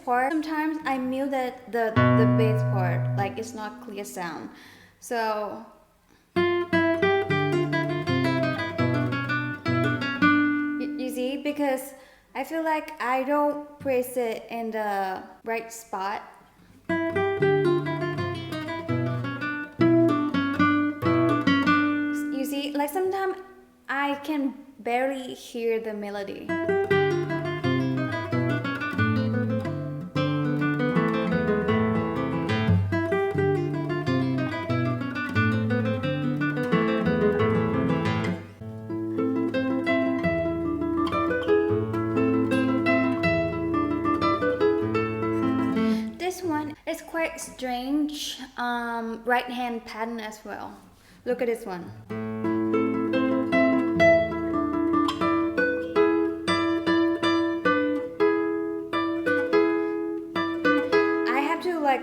part, sometimes I mute the bass part, like it's not clear sound. So you see, because I feel like I don't press it in the right spot. You see, like sometimes I can barely hear the melody. This one is quite strange right hand pattern as well. Look at this one. I have to like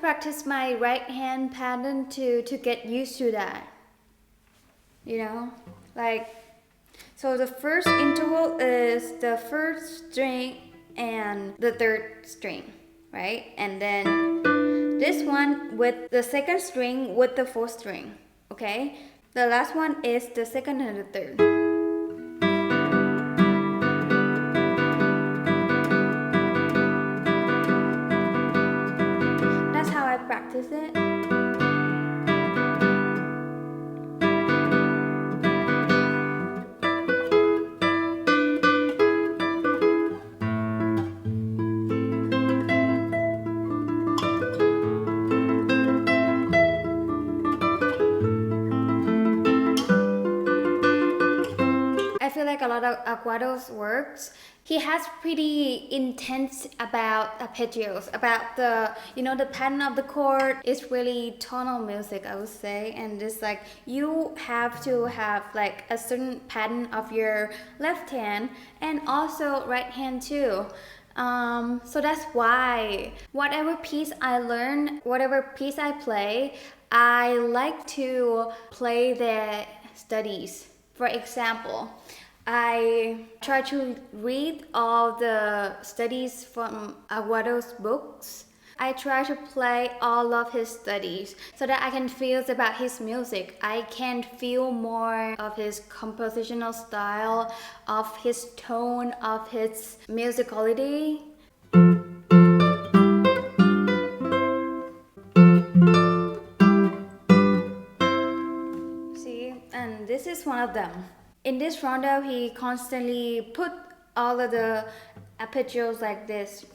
practice my right hand pattern to get used to that. You know, like, so the first interval is the first string and the third string, right? And then this one with the second string with the fourth string, okay? The last one is the second and the third. That's how I practice it. I feel like a lot of Aguado's works, he has pretty intense about arpeggios, about the, the pattern of the chord. It's really tonal music, I would say, and it's like you have to have like a certain pattern of your left hand and also right hand too. So that's why whatever piece I learn, whatever piece I play, I like to play the studies. For example, I try to read all the studies from Aguado's books. I try to play all of his studies so that I can feel about his music. I can feel more of his compositional style, of his tone, of his musicality. See, and this is one of them. In this rondo, he constantly put all of the arpeggios like this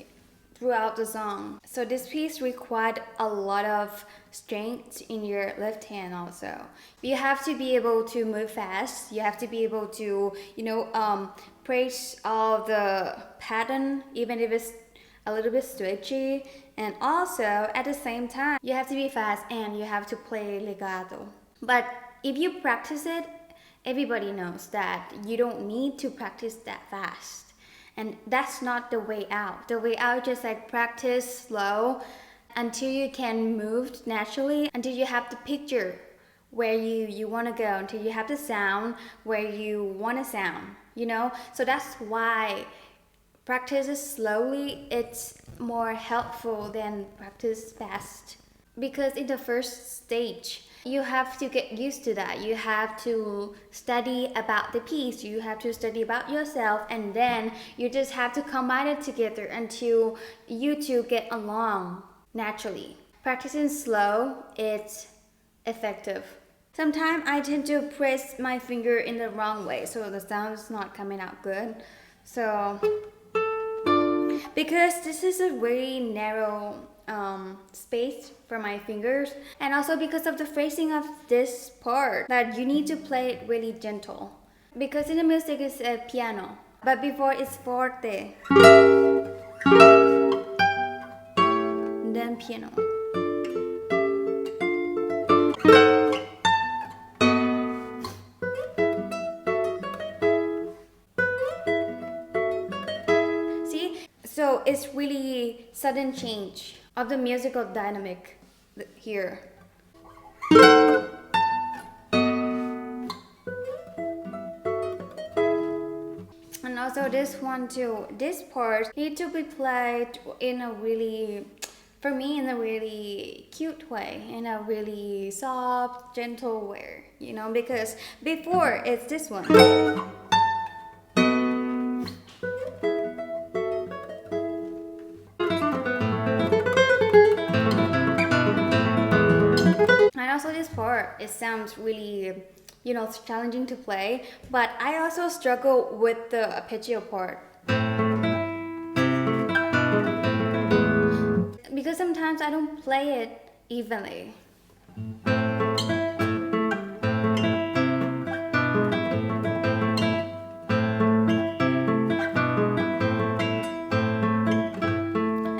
throughout the song. So this piece required a lot of strength in your left hand also. You have to be able to move fast. You have to be able to, praise all the pattern, even if it's a little bit stretchy. And also, at the same time, you have to be fast and you have to play legato. But if you practice it, everybody knows that you don't need to practice that fast. And that's not the way out. The way out is just like practice slow until you can move naturally, until you have the picture where you want to go, until you have the sound where you want to sound, So that's why practice slowly, it's more helpful than practice fast. Because in the first stage, you have to get used to that. You have to study about the piece. You have to study about yourself. And then you just have to combine it together until you two get along naturally. Practicing slow, it's effective. Sometimes I tend to press my finger in the wrong way, so the sound is not coming out good. So, because this is a very narrow space for my fingers, and also because of the phrasing of this part, that you need to play it really gentle, because in the music it's a piano, but before it's forte, then piano. See, so it's really sudden change of the musical dynamic here. also this one too. This part need to be played in a really, for me, in a really cute way, in a really soft, gentle way, you know, because before it's this one. And also this part, it sounds really, you know, challenging to play, but I also struggle with the arpeggio part. Because sometimes I don't play it evenly.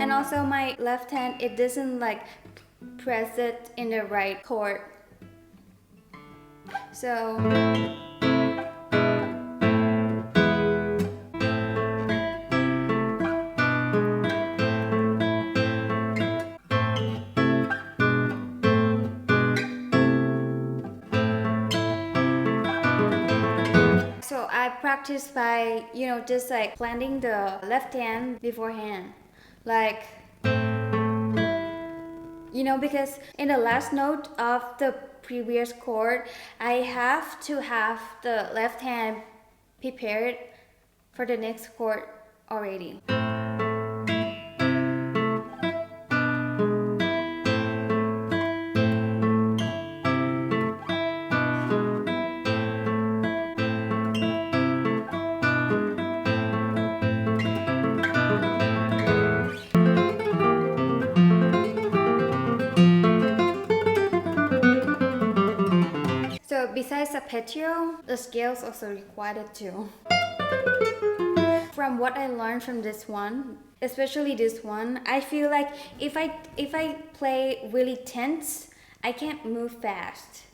And also my left hand, it doesn't like press it in the right chord. So I practice by, you know, just like planting the left hand beforehand. Like, you know, because in the last note of the previous chord, I have to have the left hand prepared for the next chord already. So besides arpeggio, the scales also required too. From what I learned from this one, especially this one, I feel like if I play really tense, I can't move fast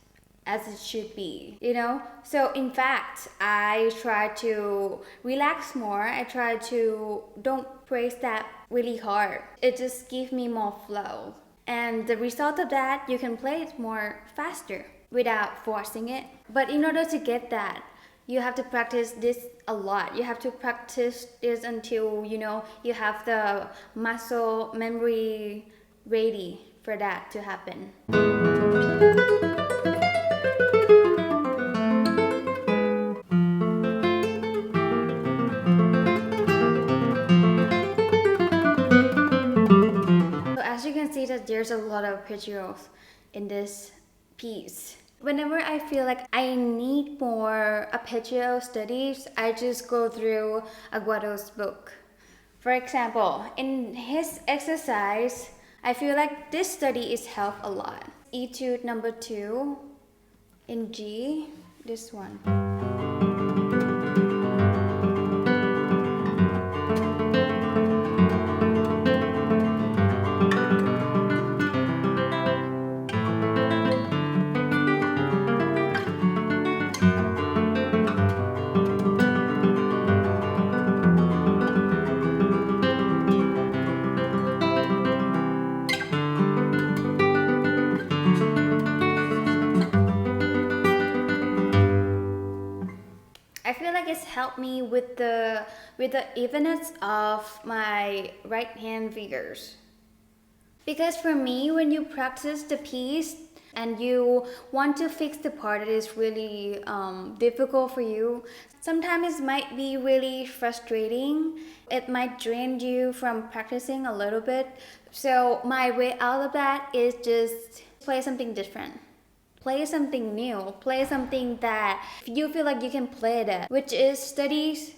as it should be, you know? So in fact, I try to relax more. I try to don't press that really hard. It just gives me more flow. And the result of that, you can play it more faster without forcing it. But in order to get that, you have to practice this a lot. You have to practice this until, you know, you have the muscle memory ready for that to happen. So as you can see that there's a lot of arpeggios in this piece. Whenever I feel like I need more arpeggio studies, I just go through Aguado's book. For example, in his exercise, I feel like this study is helped a lot. Etude number 2 in G, this one. I feel like it's helped me with the evenness of my right hand fingers. Because for me, when you practice the piece and you want to fix the part that is really difficult for you, sometimes it might be really frustrating. It might drain you from practicing a little bit. So my way out of that is just play something different. Play something new, play something that you feel like you can play that, which is studies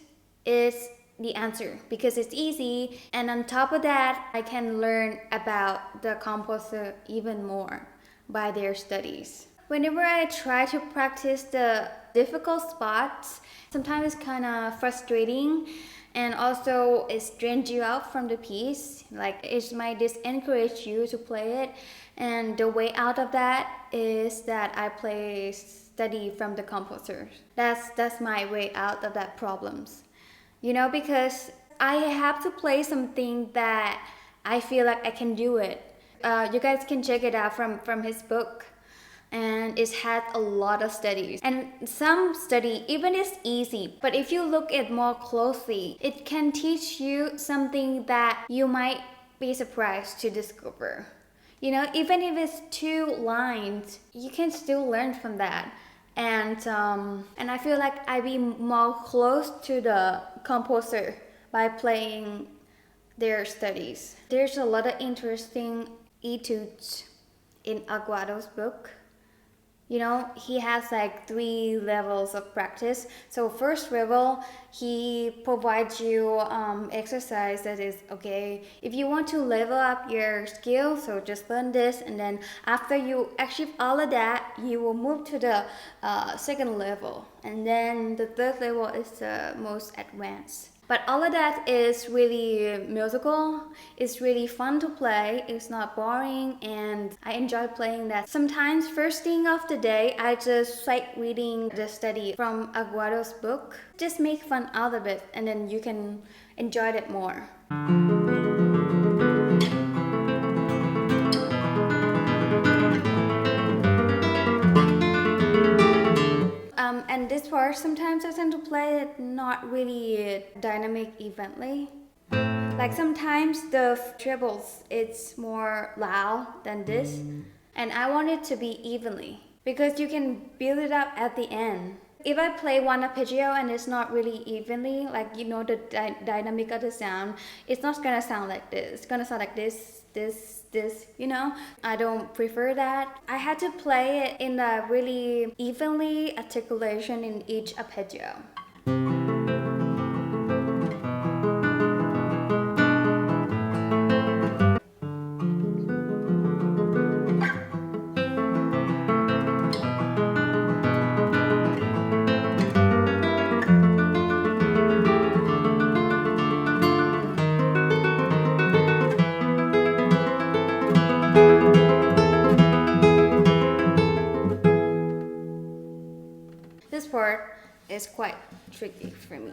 is the answer because it's easy. And on top of that, I can learn about the composer even more by their studies. Whenever I try to practice the difficult spots, sometimes it's kind of frustrating and also it drains you out from the piece. Like it might discourage you to play it. And the way out of that is that I study from the composers. That's my way out of that problems. You know, because I have to play something that I feel like I can do it. You guys can check it out from his book. and it had a lot of studies, and some study even it's easy, but if you look at more closely, it can teach you something that you might be surprised to discover. You know, even if it's 2 lines, you can still learn from that. And I feel like I be more close to the composer by playing their studies. There's a lot of interesting etudes in Aguado's book. You know, he has like 3 levels of practice. So first level, he provides you exercise that is, okay, if you want to level up your skill, so just learn this, and then after you achieve all of that, you will move to the second level, and then the third level is the most advanced. But all of that is really musical. It's really fun to play. It's not boring, and I enjoy playing that. Sometimes first thing of the day, I just like reading the study from Aguado's book. Just make fun out of it, and then you can enjoy it more. And this part, sometimes I tend to play it not really dynamic evenly. Like sometimes the trebles, it's more loud than this, and I want it to be evenly because you can build it up at the end. If I play one arpeggio and it's not really evenly, like you know the dynamic of the sound, it's not gonna sound like this. It's gonna sound like this, you know? I don't prefer that. I had to play it in a really evenly articulation in each arpeggio. This part is quite tricky for me.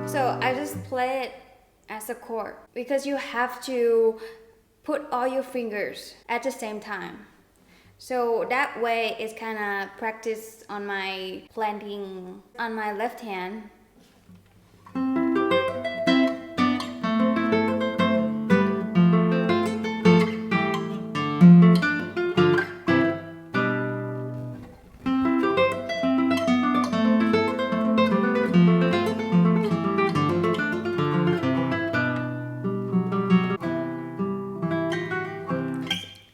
So I just play it as a chord because you have to put all your fingers at the same time. So that way it's kind of practice on my planting on my left hand.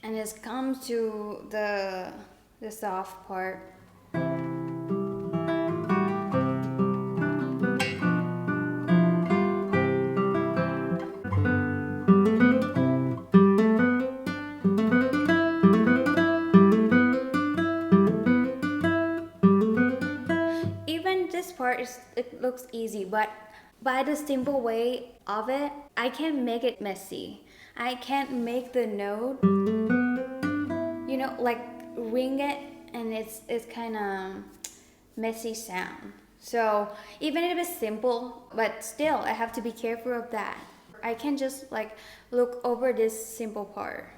And it comes to the soft part. Even this part it looks easy, but by the simple way of it, I can make it messy. I can't make the note, you know, like ring it, and it's kind of messy sound. So even if it's simple, but still I have to be careful of that. I can just like look over this simple part.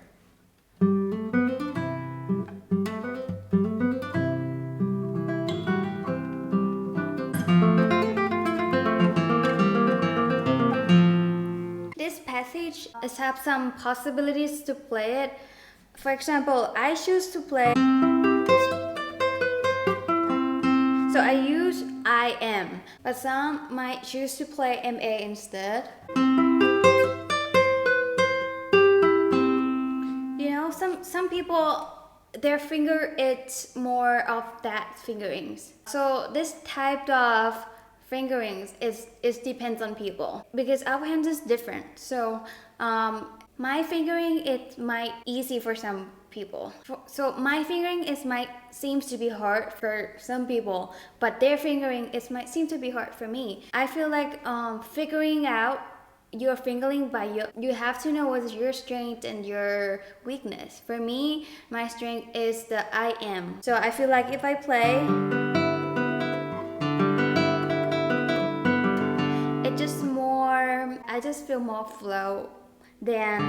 This passage has some possibilities to play it. For example, I choose to play, so I use I am, but some might choose to play MA instead. You know, some people, their finger, it's more of that fingerings. So this type of fingerings is depends on people because our hands is different. So my fingering, it might easy for some people. So my fingering might seems to be hard for some people, but their fingering might seem to be hard for me. I feel like figuring out you're fingering by you have to know what's your strength and your weakness. For me, my strength is the I am. So I feel like if I play, it just more, I just feel more flow than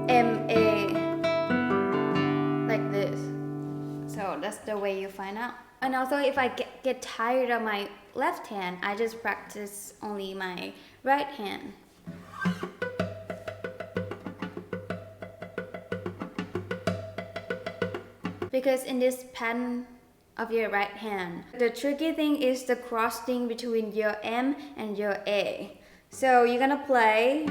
MA like this. So that's the way you find out. And also if I get tired of my left hand, I just practice only my right hand. Because in this pattern of your right hand, the tricky thing is the crossing between your M and your A. So you're gonna play,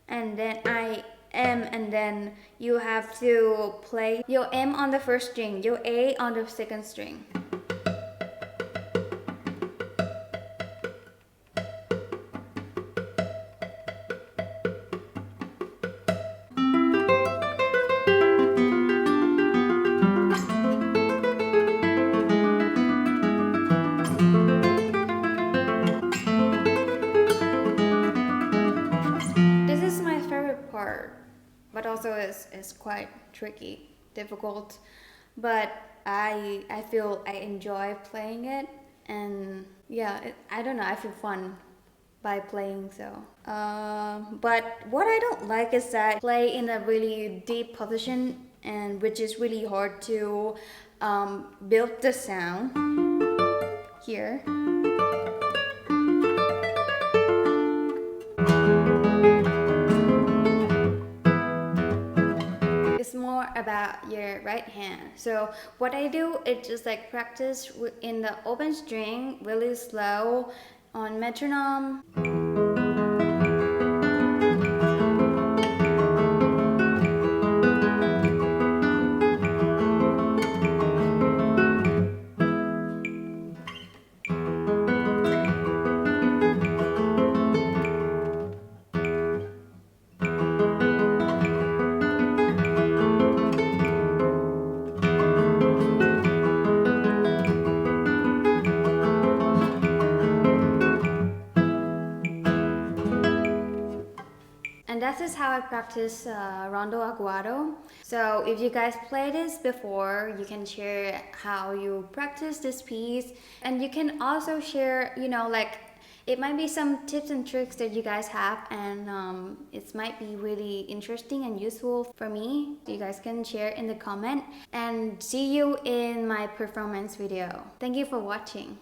and then I M, and then you have to play your M on the first string, your A on the second string. But also is quite tricky, difficult, but I feel I enjoy playing it, and yeah, I don't know, I feel fun by playing. So but what I don't like is that I play in a really deep position, and which is really hard to build the sound here. It's more about your right hand. So what I do is just like practice in the open string really slow on metronome. And that is how I practice Rondo Aguado. So if you guys play this before, you can share how you practice this piece. And you can also share, you know, like it might be some tips and tricks that you guys have, and it might be really interesting and useful for me. You guys can share in the comment, and see you in my performance video. Thank you for watching.